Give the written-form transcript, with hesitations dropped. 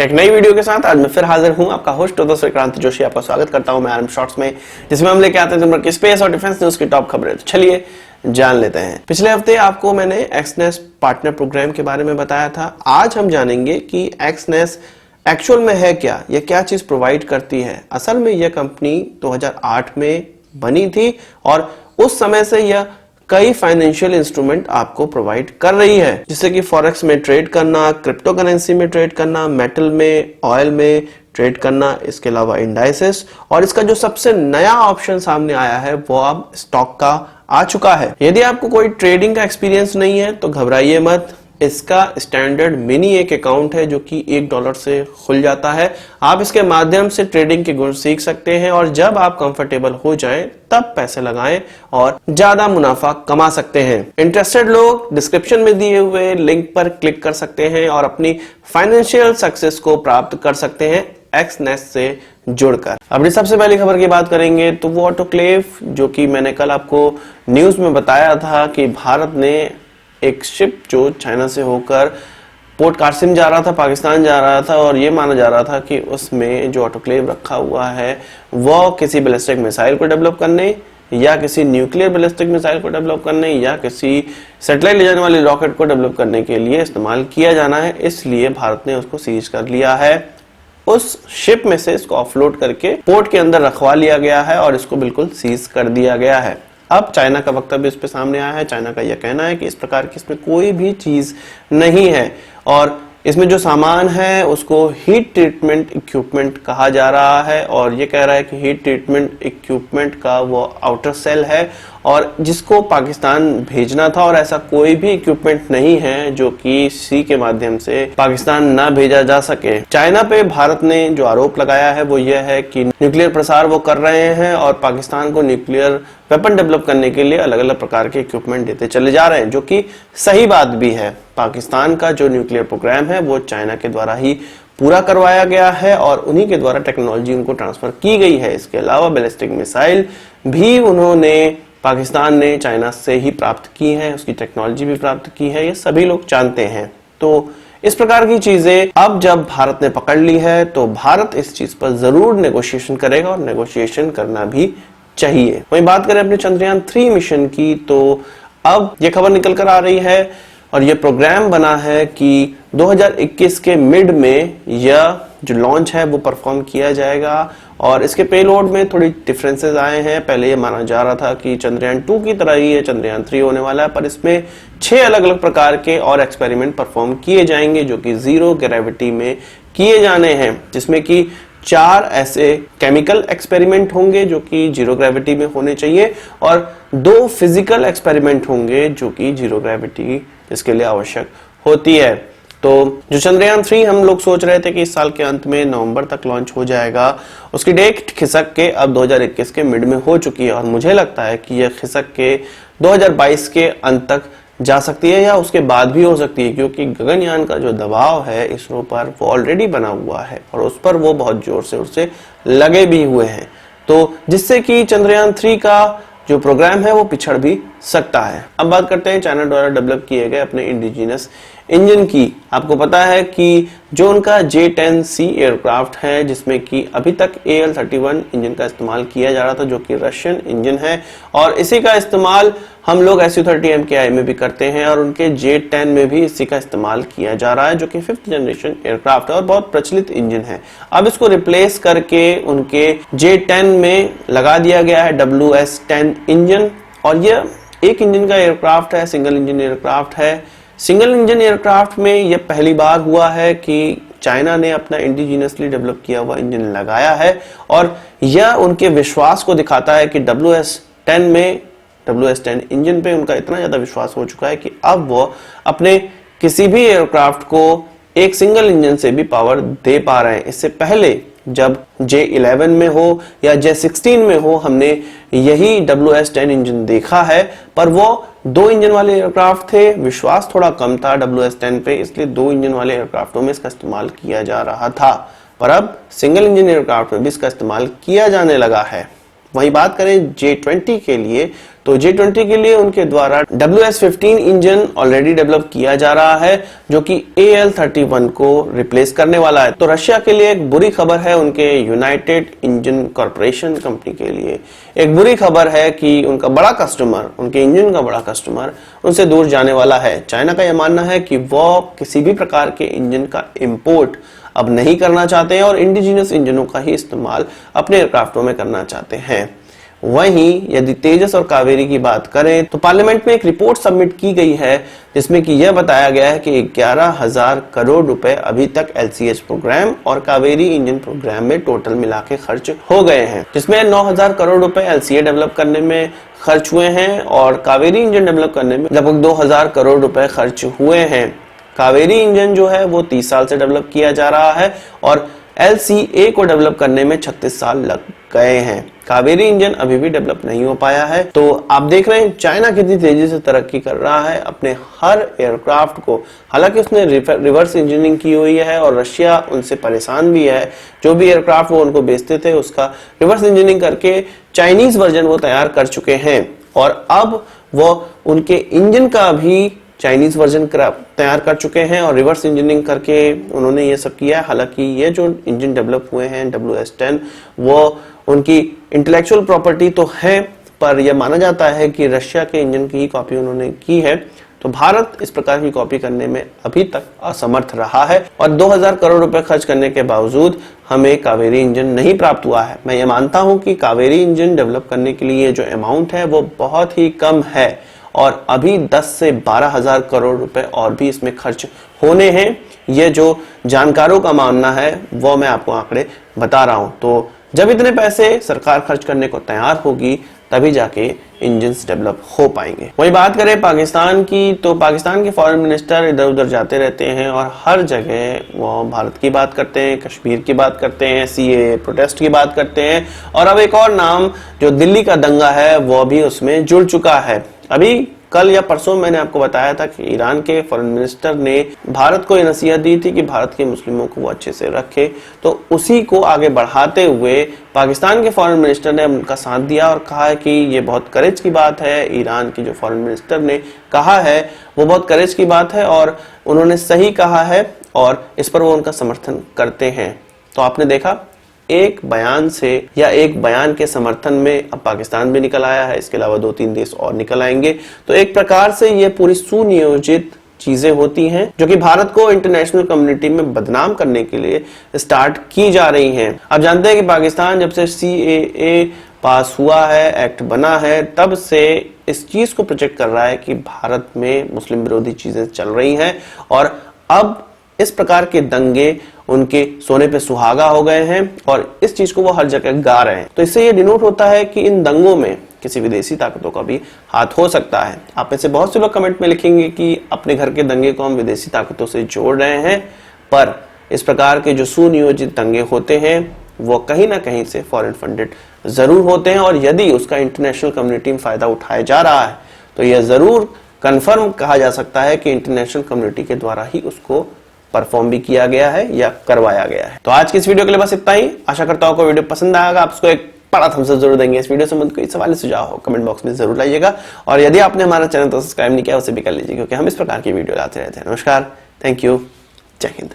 एक नई वीडियो के साथ आज मैं फिर हाजिर हूं। आपका होस्ट दोस्त विक्रांत जोशी आपका स्वागत करता हूं मैं आरएम शॉर्ट्स में, जिसमें हम लेके आते हैं स्पेस और डिफेंस न्यूज की टॉप खबरें। तो चलिए जान लेते हैं। पिछले हफ्ते आपको मैंने एक्सनेस पार्टनर प्रोग्राम के बारे में बताया था। आज हम जानेंगे कि एक्सनेस एक्चुअल में है क्या, यह क्या चीज प्रोवाइड करती है। असल में यह कंपनी 2008 में बनी थी और उस समय से यह कई फाइनेंशियल इंस्ट्रूमेंट आपको प्रोवाइड कर रही है, जिससे कि फॉरेक्स में ट्रेड करना, क्रिप्टो करेंसी में ट्रेड करना, मेटल में, ऑयल में ट्रेड करना, इसके अलावा इंडाइसेस। और इसका जो सबसे नया ऑप्शन सामने आया है वो अब स्टॉक का आ चुका है। यदि आपको कोई ट्रेडिंग का एक्सपीरियंस नहीं है तो घबराइए मत। इसका स्टैंडर्ड मिनी एक अकाउंट है जो कि $1 से खुल जाता है। आप इसके माध्यम से ट्रेडिंग के गुण सीख सकते हैं और जब आप कंफर्टेबल हो जाएं तब पैसे लगाएं और ज्यादा मुनाफा कमा सकते हैं। इंटरेस्टेड लोग डिस्क्रिप्शन में दिए हुए लिंक पर क्लिक कर सकते हैं और अपनी फाइनेंशियल सक्सेस को प्राप्त कर सकते हैं एक्सनेस से जुड़कर। अपनी सबसे पहली खबर की बात करेंगे तो वो ऑटोक्लेव, जो कि मैंने कल आपको न्यूज में बताया था कि भारत ने एक शिप जो चाइना से होकर पोर्ट कासिम जा रहा था, पाकिस्तान जा रहा था, और ये माना जा रहा था कि उसमें जो ऑटोक्लेव रखा हुआ है वो किसी बैलिस्टिक मिसाइल को डेवलप करने या किसी न्यूक्लियर बैलिस्टिक मिसाइल को डेवलप करने या किसी सैटेलाइट ले जाने वाली रॉकेट को डेवलप करने के लिए इस्तेमाल किया जाना है। इसलिए भारत ने उसको सीज कर लिया है। उस शिप में से इसको ऑफलोड करके पोर्ट के अंदर रखवा लिया गया है और इसको बिल्कुल सीज कर दिया गया है। अब चाइना का वक्तव्य इस पे सामने आया है। चाइना का यह कहना है कि इस प्रकार की इसमें कोई भी चीज नहीं है और इसमें जो सामान है उसको हीट ट्रीटमेंट इक्विपमेंट कहा जा रहा है और ये कह रहा है कि हीट ट्रीटमेंट इक्विपमेंट का वो आउटर सेल है और जिसको पाकिस्तान भेजना था, और ऐसा कोई भी इक्विपमेंट नहीं है जो कि सी के माध्यम से पाकिस्तान ना भेजा जा सके। चाइना पे भारत ने जो आरोप लगाया है वो ये है कि न्यूक्लियर प्रसार वो कर रहे हैं और पाकिस्तान को न्यूक्लियर वेपन डेवलप करने के लिए अलग अलग प्रकार के इक्विपमेंट देते चले जा रहे हैं, जो कि सही बात भी है। पाकिस्तान का जो न्यूक्लियर प्रोग्राम है वो चाइना के द्वारा ही पूरा करवाया गया है और उन्हीं के द्वारा टेक्नोलॉजी उनको ट्रांसफर की गई है। इसके अलावा बैलिस्टिक मिसाइल भी उन्होंने पाकिस्तान ने चाइना से ही प्राप्त की है, उसकी टेक्नोलॉजी भी प्राप्त की है, ये सभी लोग जानते हैं। तो इस प्रकार की चीजें अब जब भारत ने पकड़ ली है तो भारत इस चीज पर जरूर नेगोशिएशन करेगा और नेगोशिएशन करना भी चाहिए। वहीं बात करें अपने चंद्रयान 3 मिशन की तो अब यह खबर निकल कर आ रही है और यह प्रोग्राम बना है कि 2021 के मिड में यह जो लॉन्च है वो परफॉर्म किया जाएगा और इसके पेलोड में थोड़ी डिफरेंसेस आए हैं। पहले ये माना जा रहा था कि चंद्रयान 2 की तरह ही चंद्रयान 3 होने वाला है, पर इसमें 6 अलग अलग प्रकार के और एक्सपेरिमेंट परफॉर्म किए जाएंगे जो कि जीरो ग्रेविटी में किए जाने हैं, जिसमें कि 4 ऐसे केमिकल एक्सपेरिमेंट होंगे जो कि जीरो ग्रेविटी में होने चाहिए और 2 फिजिकल एक्सपेरिमेंट होंगे जो कि जीरो ग्रेविटी इसके लिए आवश्यक होती है। तो जो चंद्रयान 3 हम लोग सोच रहे थे कि इस साल के अंत में नवंबर तक लॉन्च हो जाएगा, उसकी डेट खिसक के अब 2021 के मिड में हो चुकी है और मुझे लगता है कि यह खिसक के 2022 के अंत तक जा सकती है या उसके बाद भी हो सकती है, क्योंकि गगनयान का जो दबाव है इसरो पर वो ऑलरेडी बना हुआ है और उस पर वो बहुत जोर से उससे लगे भी हुए हैं, तो जिससे कि चंद्रयान 3 का जो प्रोग्राम है वो पिछड़ भी सकता है। अब बात करते हैं चाइना द्वारा डेवलप किए गए अपने इंडिजिनस इंजन की। आपको पता है कि जो उनका J-10C एयरक्राफ्ट है जिसमें कि अभी तक AL-31 इंजन का इस्तेमाल किया जा रहा था जो कि रशियन इंजन है और इसी का इस्तेमाल हम लोग Su-30 MKI में भी करते हैं और उनके J-10 में भी इसी का इस्तेमाल किया जा रहा है जो कि 5th जनरेशन एयरक्राफ्ट है और बहुत प्रचलित इंजन है। अब इसको रिप्लेस करके उनके J-10 में लगा दिया गया है WS-10 इंजन और यह एक इंजन का एयरक्राफ्ट है, सिंगल इंजन एयरक्राफ्ट है। सिंगल इंजन एयरक्राफ्ट में यह पहली बार हुआ है कि चाइना ने अपना इंडिजिनसली डेवलप किया हुआ इंजन लगाया है और यह उनके विश्वास को दिखाता है कि WS-10 इंजन पे उनका इतना ज्यादा विश्वास हो चुका है कि अब वो अपने किसी भी एयरक्राफ्ट को एक सिंगल इंजन से भी पावर दे पा रहे हैं। इससे पहले जब J-11 में हो या J-16 में हो हमने यही WS-10 इंजन देखा है, पर वो 2 इंजन वाले एयरक्राफ्ट थे, विश्वास थोड़ा कम था WS-10 पे, इसलिए 2 इंजन वाले एयरक्राफ्टों में इसका इस्तेमाल किया जा रहा था, पर अब सिंगल इंजन एयरक्राफ्ट में भी इसका इस्तेमाल किया जाने लगा है। वहीं बात करें J20 के लिए, तो J20 के लिए उनके द्वारा WS-15 इंजन ऑलरेडी डेवलप किया जा रहा है जो कि AL-31 को रिप्लेस करने वाला है। तो रशिया के लिए एक बुरी खबर है, उनके यूनाइटेड इंजन कॉर्पोरेशन कंपनी के लिए एक बुरी खबर है कि उनका बड़ा कस्टमर, उनके इंजन का बड़ा कस्टमर उनसे दूर जाने वाला है। चाइना का यह मानना है कि वो किसी भी प्रकार के इंजन का इंपोर्ट अब नहीं करना चाहते हैं और इंडिजिनस इंजनों का ही इस्तेमाल अपने एयरक्राफ्टों में करना चाहते हैं। वहीं यदि तेजस और कावेरी की बात करें तो पार्लियामेंट में एक रिपोर्ट सबमिट की गई है जिसमें कि यह बताया गया है कि 11,000 करोड़ रुपए अभी तक LCH प्रोग्राम और कावेरी इंजन प्रोग्राम में टोटल मिला के खर्च हो गए हैं, जिसमें 9,000 करोड़ रुपए LCA डेवलप करने में खर्च हुए हैं और कावेरी इंजन डेवलप करने में लगभग 2,000 करोड़ रुपए खर्च हुए हैं। कावेरी इंजन जो है वो 30 साल से डेवलप किया जा रहा है और LCA को डेवलप करने में 36 साल लग गए हैं। कावेरी इंजन अभी भी डेवलप नहीं हो पाया है। तो आप देख रहे हैं चाइना कितनी तेजी से तरक्की कर रहा है अपने हर एयरक्राफ्ट को। हालांकि उसने रिवर्स इंजीनियरिंग की हुई है और रशिया उनसे परेशान भी है। जो भी एयरक्राफ्ट वो उनको बेचते थे उसका रिवर्स इंजीनियरिंग करके चाइनीज वर्जन वो तैयार कर चुके हैं और अब वो उनके इंजन का भी चाइनीज वर्जन तैयार कर चुके हैं और रिवर्स इंजीनियरिंग करके उन्होंने ये सब किया है। हालांकि ये जो इंजन डेवलप हुए हैं WS-10 वो उनकी इंटेलेक्चुअल प्रॉपर्टी तो है, पर यह माना जाता है कि रशिया के इंजन की ही कॉपी उन्होंने की है। तो भारत इस प्रकार की कॉपी करने में अभी तक असमर्थ रहा है और 2,000 करोड़ रुपए खर्च करने के बावजूद हमें कावेरी इंजन नहीं प्राप्त हुआ है। मैं ये मानता हूं कि कावेरी इंजन डेवलप करने के लिए जो अमाउंट है वो बहुत ही कम है और अभी 10 से 12,000 करोड़ रुपए और भी इसमें खर्च होने हैं। ये जो जानकारों का मानना है वो मैं आपको आंकड़े बता रहा हूं। तो जब इतने पैसे सरकार खर्च करने को तैयार होगी तभी जाके इंजन्स डेवलप हो पाएंगे। वही बात करें पाकिस्तान की, तो पाकिस्तान के फॉरेन मिनिस्टर इधर उधर जाते रहते हैं और हर जगह वो भारत की बात करते हैं, कश्मीर की बात करते हैं, CAA प्रोटेस्ट की बात करते हैं और अब एक और नाम जो दिल्ली का दंगा है वो भी उसमें जुड़ चुका है। अभी कल या परसों मैंने आपको बताया था कि ईरान के फॉरेन मिनिस्टर ने भारत को ये नसीहत दी थी कि भारत के मुस्लिमों को वो अच्छे से रखे। तो उसी को आगे बढ़ाते हुए पाकिस्तान के फॉरेन मिनिस्टर ने उनका साथ दिया और कहा है कि ये बहुत करेज की बात है। ईरान के जो फॉरेन मिनिस्टर ने कहा है वो बहुत करेज की बात है और उन्होंने सही कहा है और इस पर वो उनका समर्थन करते हैं। तो आपने देखा एक बयान से या एक बयान के समर्थन में अब पाकिस्तान भी निकल आया है, इसके अलावा 2-3 देश और निकल आएंगे। तो एक प्रकार से ये पूरी सुनियोजित चीजें होती हैं जो कि भारत को इंटरनेशनल कम्युनिटी में बदनाम करने के लिए स्टार्ट की जा रही हैं। आप जानते हैं कि पाकिस्तान जब से CAA पास हुआ है, एक्ट बना है, तब से इस चीज को प्रोजेक्ट कर रहा है कि भारत में मुस्लिम विरोधी चीजें चल रही हैं और अब इस प्रकार के दंगे उनके सोने पे सुहागा हो गए हैं और इस चीज को वो हर जगह गा रहे हैं। तो इससे ये डिनोट होता है कि इन दंगों में किसी विदेशी ताकतों का भी हाथ हो सकता है। आप में से बहुत से लोग कमेंट में लिखेंगे कि अपने घर के दंगे को हम विदेशी ताकतों से जोड़ रहे हैं, पर इस प्रकार के जो सुनियोजित दंगे होते हैं वो कहीं ना कहीं से फॉरेन फंडेड जरूर होते हैं और यदि उसका इंटरनेशनल कम्युनिटी में फायदा उठाया जा रहा है तो यह जरूर कन्फर्म कहा जा सकता है कि इंटरनेशनल कम्युनिटी के द्वारा ही उसको परफॉर्म भी किया गया है या करवाया गया है। तो आज की इस वीडियो के लिए बस इतना ही। आशा करता हूं आपको वीडियो पसंद आएगा। आप उसको एक बड़ा थम्स अप जरूर देंगे। इस वीडियो से कोई सवाल सुझाव हो कमेंट बॉक्स में जरूर लाइएगा और यदि आपने हमारा चैनल तो सब्सक्राइब नहीं किया उसे भी कर लीजिए क्योंकि हम इस प्रकार की वीडियो लाते रहते हैं। नमस्कार, थैंक यू, जय हिंद।